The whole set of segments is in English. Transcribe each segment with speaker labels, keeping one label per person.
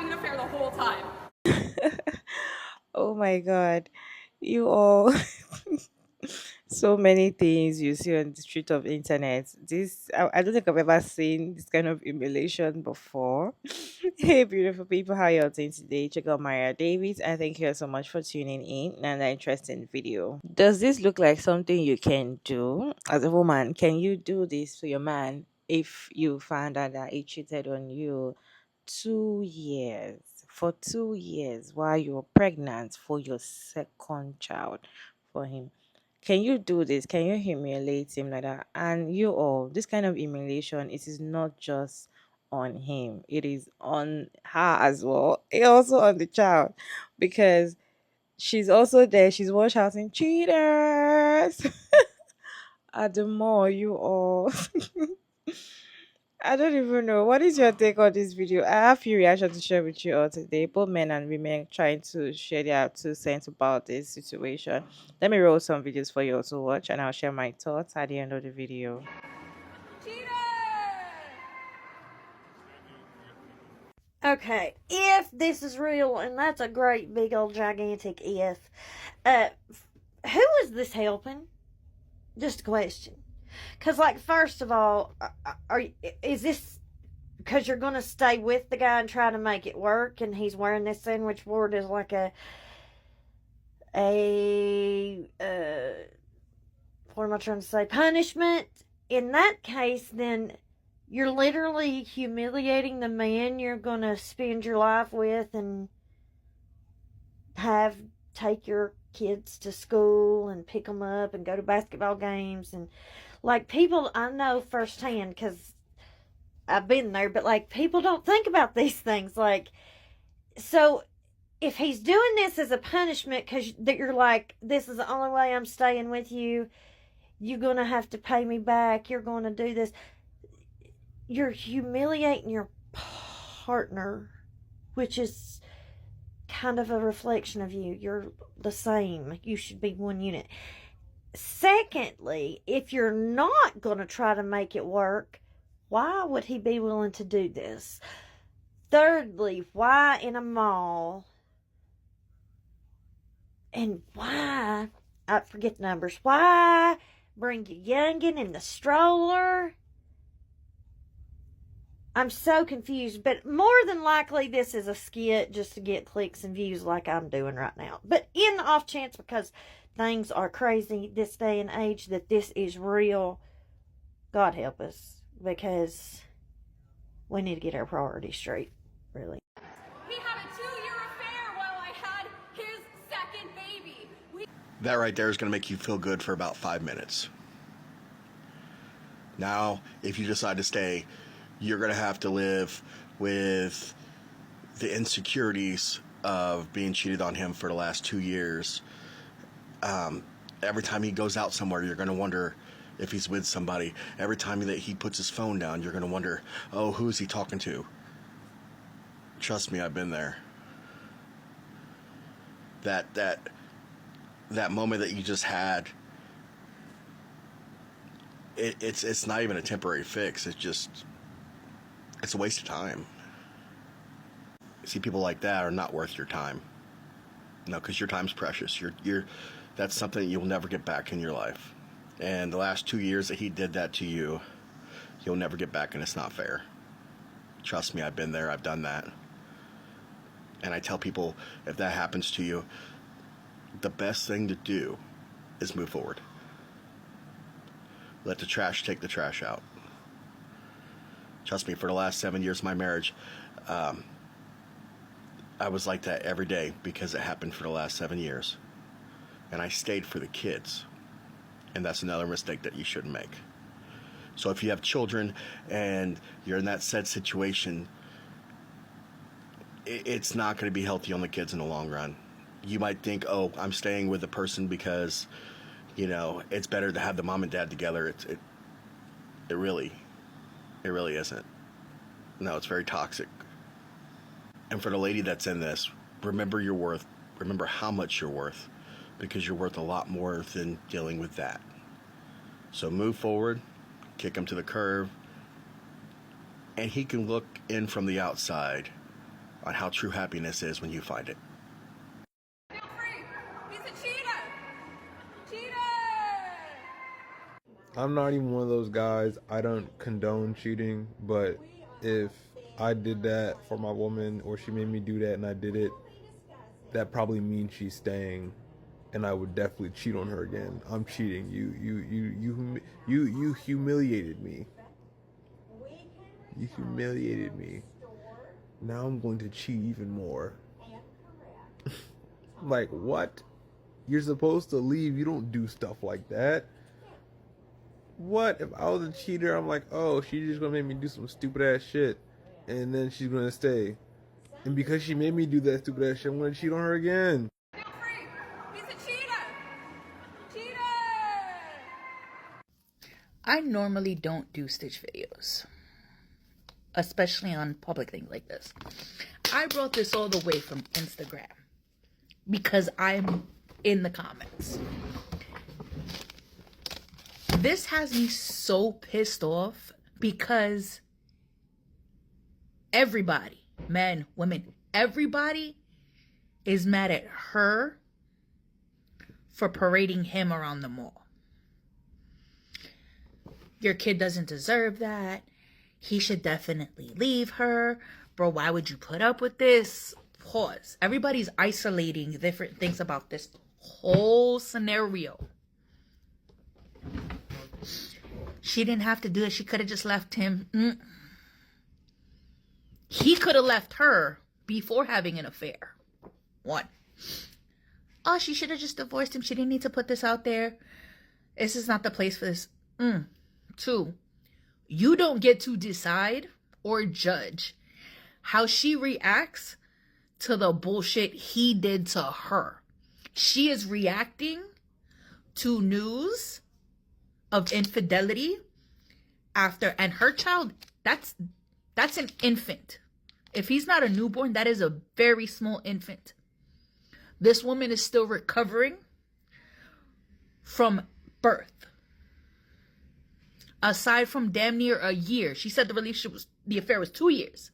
Speaker 1: having an affair the whole time.
Speaker 2: Oh my God. You all. So many things you see on the street of internet. I don't think I've ever seen this kind of humiliation before. Hey, beautiful people, how y'all doing today? Check out Maria Davis, and thank you so much for tuning in and an interesting video. Does this look like something you can do as a woman? Can you do this to your man if you found out that he cheated on you 2 years? For 2 years while you're pregnant for your second child for him. Can you do this? Can you humiliate him like that? And you all, this kind of humiliation, it is not just on him, it is on her as well. It also on the child because she's also there. She's watch shouting cheaters at the mall, you all. I don't even know. What is your take on this video? I have few reactions to share with you all today. Both men and women trying to share their 2 cents about this situation. Let me roll some videos for you all to watch and I'll share my thoughts at the end of the video.
Speaker 1: Cheater!
Speaker 3: Okay, if this is real, and that's a great big old gigantic if, uh, who is this helping? Just a question. Because, like, first of all, is this because you're going to stay with the guy and try to make it work, and he's wearing this sandwich board as like what am I trying to say? Punishment? In that case, then you're literally humiliating the man you're going to spend your life with and have take your kids to school and pick them up and go to basketball games. And like, people I know firsthand because I've been there, but like, people don't think about these things. Like, so if he's doing this as a punishment because that you're like, this is the only way I'm staying with you, you're gonna have to pay me back, you're gonna do this, you're humiliating your partner, which is kind of a reflection of you. You're the same. You should be one unit. Secondly, if you're not going to try to make it work, why would he be willing to do this? Thirdly, why in a mall? And why, I forget the numbers, why bring your youngin' in the stroller? I'm so confused, but more than likely this is a skit just to get clicks and views like I'm doing right now. But in the off chance, because things are crazy this day and age, that this is real, God help us, because we need to get our priorities straight, really.
Speaker 1: He had a 2-year affair while I had his second baby.
Speaker 4: That right there is going to make you feel good for about 5 minutes. Now, if you decide to stay, you're going to have to live with the insecurities of being cheated on him for the last 2 years. Every time he goes out somewhere, you're going to wonder if he's with somebody. Every time that he puts his phone down, you're going to wonder, oh, who is he talking to? Trust me, I've been there. That moment that you just had, it's not even a temporary fix. It's a waste of time. See, people like that are not worth your time. No, because your time's precious. That's something that you'll never get back in your life. And the last 2 years that he did that to you, you'll never get back, and it's not fair. Trust me, I've been there. I've done that. And I tell people, if that happens to you, the best thing to do is move forward. Let the trash take the trash out. Trust me, for the last 7 years of my marriage, I was like that every day because it happened for the last 7 years. And I stayed for the kids. And that's another mistake that you shouldn't make. So if you have children and you're in that said situation, it's not going to be healthy on the kids in the long run. You might think, oh, I'm staying with the person because, it's better to have the mom and dad together. It really isn't. No, it's very toxic. And for the lady that's in this, remember your worth. Remember how much you're worth, because you're worth a lot more than dealing with that. So move forward, kick him to the curb, and he can look in from the outside on how true happiness is when you find it.
Speaker 1: Feel free. He's a cheater. Cheater.
Speaker 5: I'm not even one of those guys. I don't condone cheating, but if I did that for my woman or she made me do that and I did it, that probably means she's staying, and I would definitely cheat on her again. I'm cheating. You humiliated me. You humiliated me. Now I'm going to cheat even more. Like, what? You're supposed to leave. You don't do stuff like that. What? If I was a cheater, I'm like, oh, she's just gonna make me do some stupid ass shit, and then she's gonna stay. And because she made me do that stupid ass shit, I'm gonna cheat on her again.
Speaker 1: Feel free. He's a cheater. Cheater.
Speaker 6: I normally don't do stitch videos, especially on public things like this. I brought this all the way from Instagram because I'm in the comments. This has me so pissed off because everybody, men, women, everybody is mad at her for parading him around the mall. Your kid doesn't deserve that. He should definitely leave her. Bro, why would you put up with this? Pause. Everybody's isolating different things about this whole scenario. She didn't have to do it. She could have just left him. He could have left her before having an affair. 1. Oh, she should have just divorced him. She didn't need to put this out there. This is not the place for this. 2. You don't get to decide or judge how she reacts to the bullshit he did to her. She is reacting to news of infidelity after, and her child, that's an infant. If he's not a newborn, that is a very small infant. This woman is still recovering from birth. Aside from damn near a year, she said the affair was 2 years.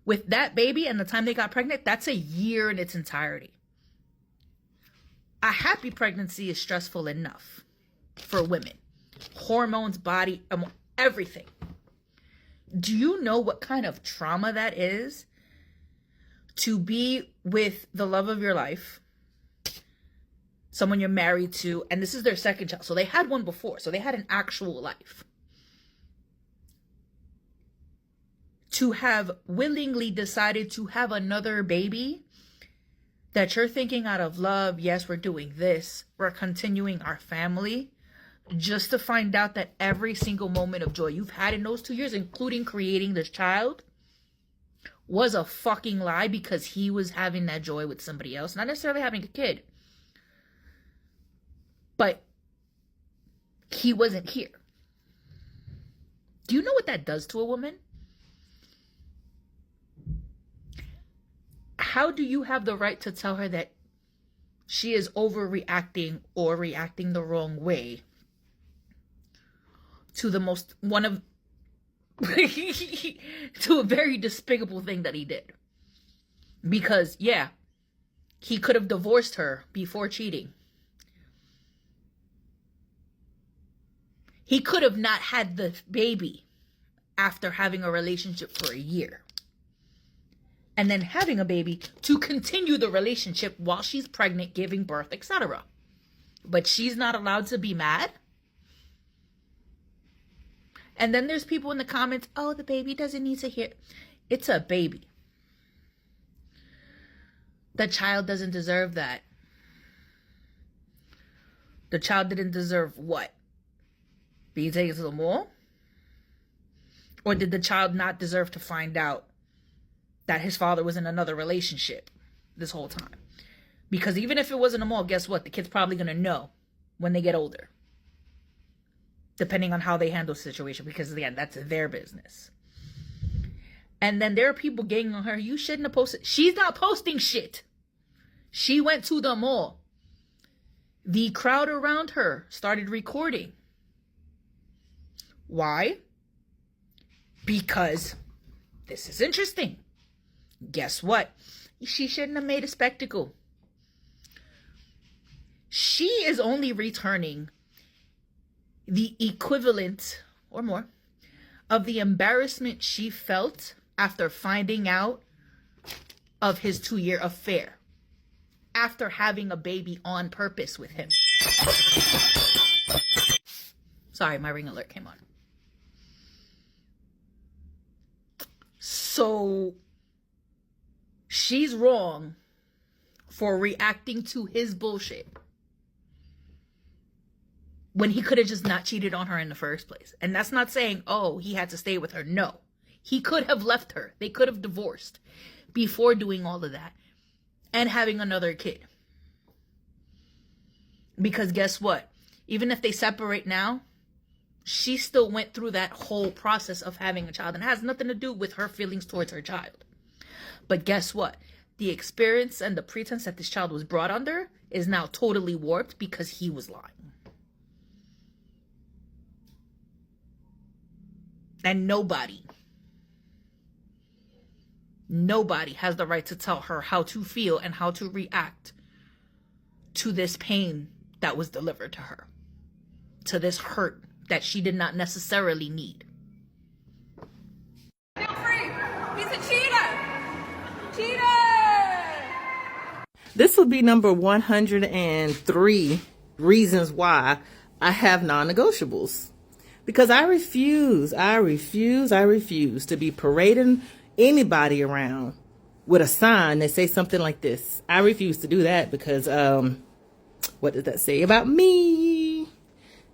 Speaker 6: With that baby and the time they got pregnant, that's a year in its entirety. A happy pregnancy is stressful enough for women. Hormones, body, everything. Do you know what kind of trauma that is? To be with the love of your life, someone you're married to, and this is their second child. So they had one before, so they had an actual life. To have willingly decided to have another baby that you're thinking out of love, yes, we're doing this, we're continuing our family, just to find out that every single moment of joy you've had in those 2 years, including creating this child, was a fucking lie because he was having that joy with somebody else, not necessarily having a kid. But he wasn't here. Do you know what that does to a woman? How do you have the right to tell her that she is overreacting or reacting the wrong way to the most, one of, to a very despicable thing that he did? Because, yeah, he could have divorced her before cheating. He could have not had the baby after having a relationship for a year. And then having a baby to continue the relationship while she's pregnant, giving birth, etc. But she's not allowed to be mad. And then there's people in the comments, oh, the baby doesn't need to hear. It's a baby. The child doesn't deserve that. The child didn't deserve what? Being taken to the mall? Or did the child not deserve to find out that his father was in another relationship this whole time? Because even if it wasn't a mall, guess what? The kid's probably going to know when they get older. Depending on how they handle the situation. Because, again, that's their business. And then there are people getting on her. You shouldn't have posted. She's not posting shit. She went to the mall. The crowd around her started recording. Why? Because this is interesting. Guess what? She shouldn't have made a spectacle. She is only returning the equivalent or more of the embarrassment she felt after finding out of his 2-year affair, after having a baby on purpose with him. Sorry, my ring alert came on. So she's wrong for reacting to his bullshit when he could have just not cheated on her in the first place. And that's not saying, oh, he had to stay with her. No, he could have left her. They could have divorced before doing all of that and having another kid. Because guess what? Even if they separate now, she still went through that whole process of having a child, and it has nothing to do with her feelings towards her child. But guess what? The experience and the pretense that this child was brought under is now totally warped because he was lying. And nobody has the right to tell her how to feel and how to react to this pain that was delivered to her, to this hurt that she did not necessarily need.
Speaker 1: Feel free. He's a cheater. Cheater.
Speaker 7: This would be number 103 reasons why I have non-negotiables. Because I refuse to be parading anybody around with a sign that says something like this. I refuse to do that because, what does that say about me?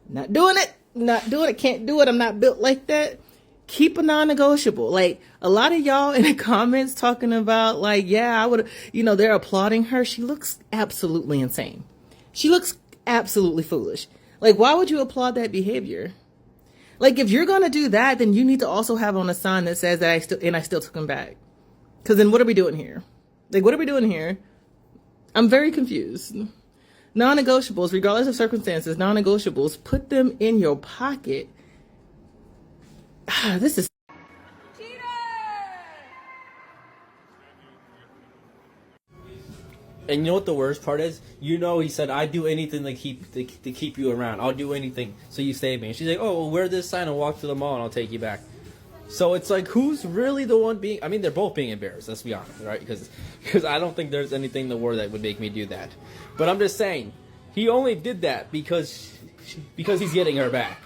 Speaker 7: Not doing it, can't do it, I'm not built like that. Keep a non-negotiable. Like, a lot of y'all in the comments talking about, like, yeah, I would, they're applauding her. She looks absolutely insane. She looks absolutely foolish. Like, why would you applaud that behavior? Like, if you're going to do that, then you need to also have on a sign that says that I still took him back. Because then what are we doing here? Like, what are we doing here? I'm very confused. Non-negotiables, regardless of circumstances, non-negotiables, put them in your pocket. This is...
Speaker 1: Cheater.
Speaker 8: And you know what the worst part is? He said, I'd do anything to keep you around. I'll do anything so you stay with me. And she's like, oh, well, wear this sign and walk to the mall and I'll take you back. So it's like, who's really the one being... I mean, they're both being embarrassed, let's be honest, right? Because I don't think there's anything in the world that would make me do that. But I'm just saying, he only did that because he's getting her back.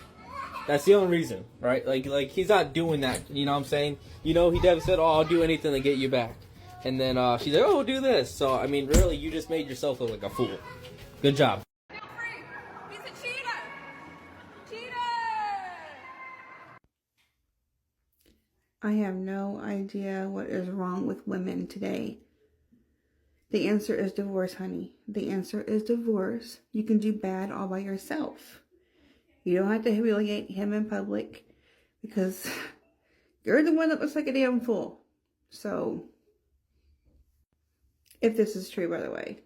Speaker 8: That's the only reason, right? Like he's not doing that, you know what I'm saying? He never said, oh, I'll do anything to get you back. And then she's like, oh, do this. So, I mean, really, you just made yourself look like a fool. Good job.
Speaker 1: Feel free. He's a cheater. Cheater.
Speaker 9: I have no idea what is wrong with women today. The answer is divorce, honey. The answer is divorce. You can do bad all by yourself. You don't have to humiliate him in public because you're the one that looks like a damn fool. So, if this is true, by the way,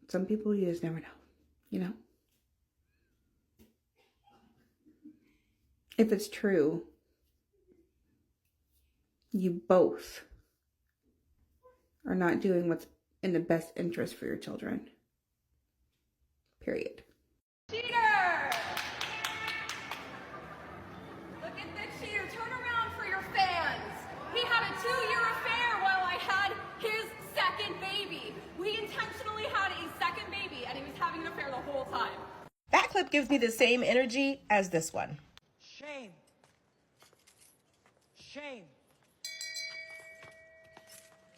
Speaker 9: some people you just never know, If it's true, you both are not doing what's in the best interest for your children. Period.
Speaker 1: Cheater. Look at the cheater. Turn around for your fans. He had a 2-year affair while I had his second baby. We intentionally had a second baby, and he was having an affair the whole time.
Speaker 10: That clip gives me the same energy as this one.
Speaker 11: Shame. Shame.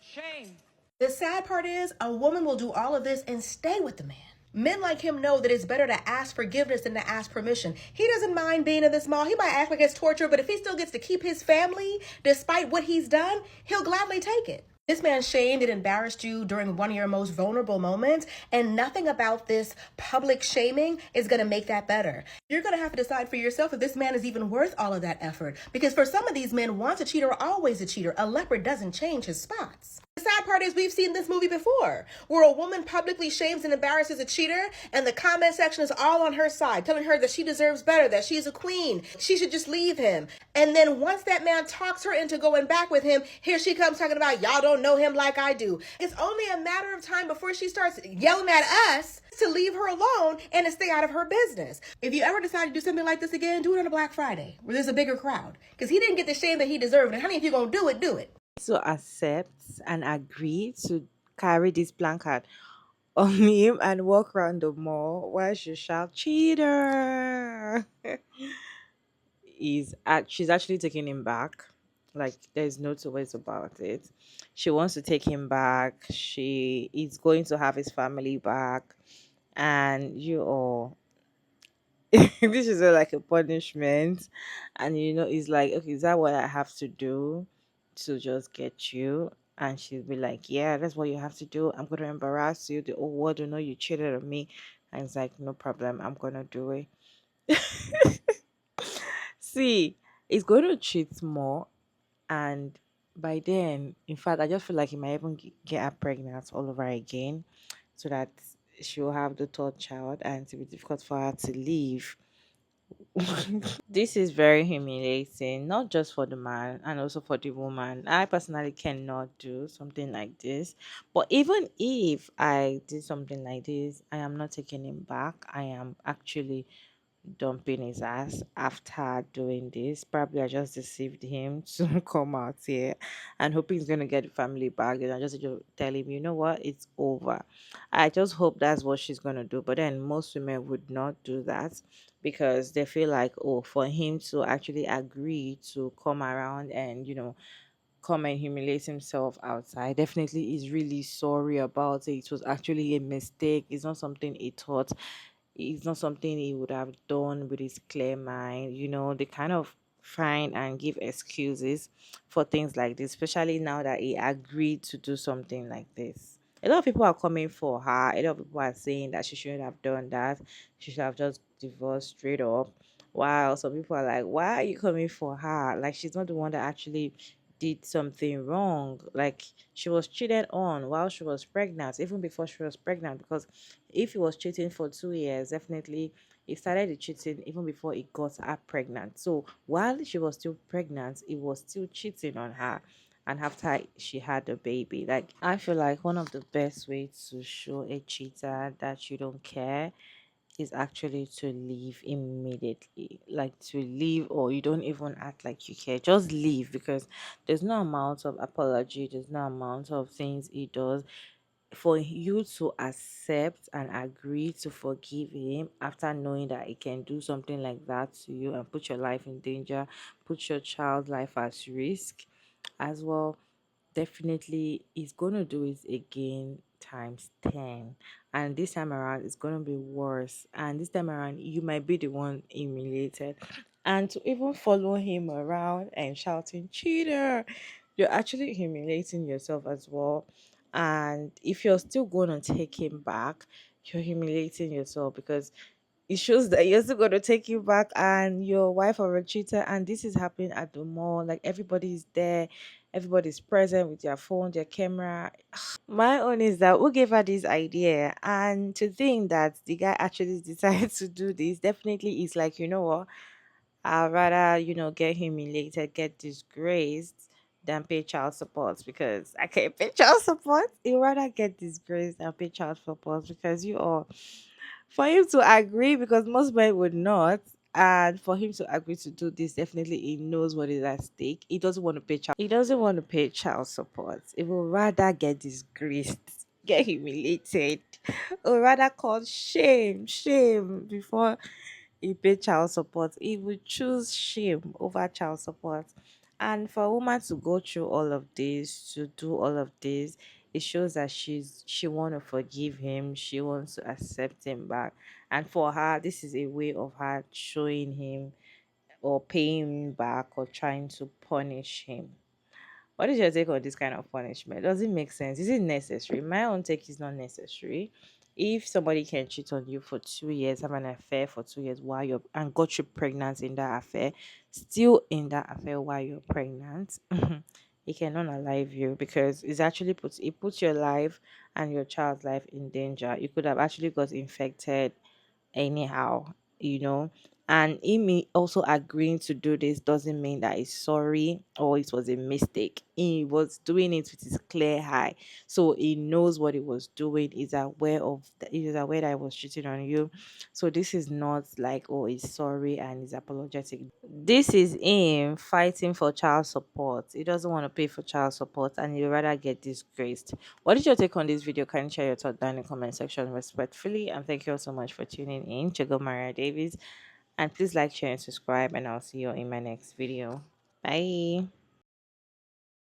Speaker 11: Shame.
Speaker 10: The sad part is a woman will do all of this and stay with the man. Men like him know that it's better to ask forgiveness than to ask permission. He doesn't mind being in this mall. He might act like it's torture, but if he still gets to keep his family despite what he's done, he'll gladly take it. This man shamed and embarrassed you during one of your most vulnerable moments, and nothing about this public shaming is going to make that better. You're going to have to decide for yourself if this man is even worth all of that effort, because for some of these men, once a cheater, always a cheater. A leopard doesn't change his spots. The sad part is we've seen this movie before, where a woman publicly shames and embarrasses a cheater, and the comment section is all on her side, telling her that she deserves better, that she's a queen, she should just leave him. And then once that man talks her into going back with him, here she comes talking about y'all don't know him like I do. It's only a matter of time before she starts yelling at us to leave her alone and to stay out of her business. If you ever decide to do something like this again, do it on a Black Friday where there's a bigger crowd, because he didn't get the shame that he deserved. And honey, if you're gonna do it, do it.
Speaker 2: To accept and agree to carry this placard on him and walk around the mall while she shout cheater. She's actually taking him back. Like there's no two ways about it. She wants to take him back. She is going to have his family back, and you all. This is like a punishment, and it's like, okay, is that what I have to do to just get you? And she'll be like, yeah, that's what you have to do. I'm gonna embarrass you. The whole world will know you cheated on me. And it's like, no problem, I'm gonna do it. See, it's going to cheat more, and by then, in fact, I just feel like he might even get her pregnant all over again, so that she'll have the third child, and it will be difficult for her to leave. This is very humiliating, not just for the man and also for the woman. I personally cannot do something like this. But even if I did something like this, I am not taking him back. I am actually dumping his ass after doing this. Probably I just deceived him to come out here and hoping he's gonna get the family back. And I just tell him, you know what, it's over. I just hope that's what she's gonna do. But then most women would not do that because they feel like, oh, for him to actually agree to come around and come and humiliate himself outside, definitely is really sorry about it. It was actually a mistake. It's not something he thought, it's not something he would have done with his clear mind. They kind of find and give excuses for things like this, especially now that he agreed to do something like this. A lot of people are coming for her. A lot of people are saying that she shouldn't have done that. She should have just divorced straight up. While some people are like, why are you coming for her? Like, she's not the one that actually did something wrong. Like, she was cheated on while she was pregnant, even before she was pregnant, because if he was cheating for 2 years, definitely he started the cheating even before he got her pregnant. So while she was still pregnant, he was still cheating on her. And after she had the baby, like, I feel like one of the best ways to show a cheater that you don't care is actually to leave immediately. Like, to leave, or you don't even act like you care. Just leave, because there's no amount of apology, there's no amount of things he does for you to accept and agree to forgive him after knowing that he can do something like that to you and put your life in danger, put your child's life at risk as well. Definitely is going to do it again times 10, and this time around it's going to be worse, and this time around you might be the one humiliated. And to even follow him around and shouting cheater, you're actually humiliating yourself as well. And if you're still going to take him back, you're humiliating yourself, because it shows that you're still going to take you back and your wife or a cheater, and this is happening at the mall. Like, everybody's there, everybody's present with their phone, their camera. My own is that who gave her this idea? And to think that the guy actually decided to do this, definitely is like, you know what, I'd rather, get humiliated, get disgraced than pay child support, because I can't pay child support. You'd rather get disgraced than pay child support, because you are, for him to agree, because most men would not, and for him to agree to do this, definitely he knows what is at stake. He doesn't want to pay child support. He will rather get disgraced, get humiliated, or rather call shame before he pay child support. He would choose shame over child support. And for a woman to go through all of this, to do all of this, it shows that she want to forgive him. She wants to accept him back. And for her, this is a way of her showing him or paying him back or trying to punish him. What is your take on this kind of punishment? Does it make sense? Is it necessary? My own take is not necessary. If somebody can cheat on you for 2 years, have an affair for 2 years while you're and got you pregnant in that affair, still in that affair while you're pregnant, he can unalive you, because it puts your life and your child's life in danger. You could have actually got infected anyhow, you know. And him also agreeing to do this doesn't mean that he's sorry or it was a mistake. He was doing it with his clear eye, so he knows what he was doing. He is aware that he was cheating on you. So this is not like, oh, he's sorry and he's apologetic. This is him fighting for child support. He doesn't want to pay for child support and he'd rather get disgraced. What is your take on this video? Can you share your thought down in the comment section respectfully? And thank you all so much for tuning in. Chigo Maria Davis. And please like, share, and subscribe. And I'll see you in my next video. Bye.